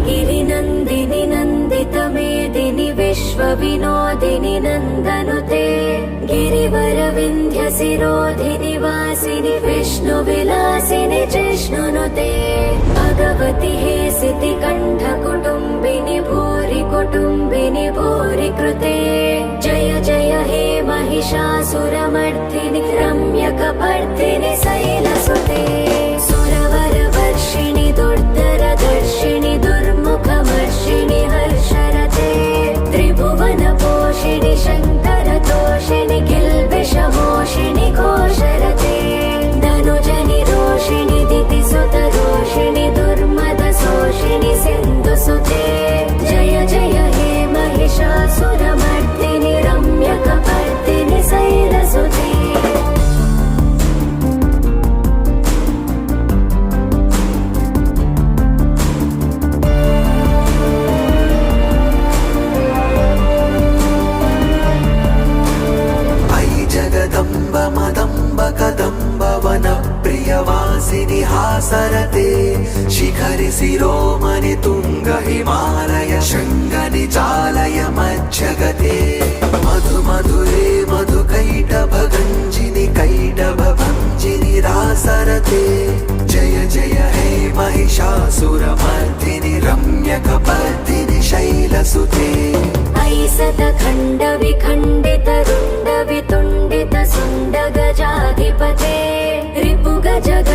गिरिनन्दिनि नन्दितमेदिनि विश्वविनोदिनि नन्दनुते गिरिवरविन्ध्यशिरोधिनि वासिनि विष्णुविलासिनि जिष्णुनुते भगवति हे सितिकण्ठकुटुम्बिनि भूरि कुटुम्बिनि भूरि कृते जय जय हे महिषासुरमर्दिनि रम्यकपर्दिनि शैलसुते सुरवरवर्षिणि दुर्धरदर्शिनि दुर्मुखमर्षिणि हर्षरते त्रिभुवनपोषिणि शङ्करतोषिणि किल्बिषमोषिणि घोषरते धनुजनि रोषिणि दितिसुतरोषिणि दुर्मदशोषिणि सिन्धुसुते जय जय हे महिषासुरमर्दिनि रम्यकपर्दिनि शैलसुते कदम्बवन प्रियवासिनि हासरते शिखरि शिरोमणि तुङ्ग हिमालय शृङ्गनि चालय मज्जगते मधु मधुरे मधुकैटभगञ्जिनि कैटभभञ्जिनि रासरते जय जय हे महिषासुरमर्दिनि रम्यकपर्दिनि शैलसुते ऐसतखण्ड विखण्डित रुण्ड वितुण्डित सुण्ड गजाधिपते रिपुगजग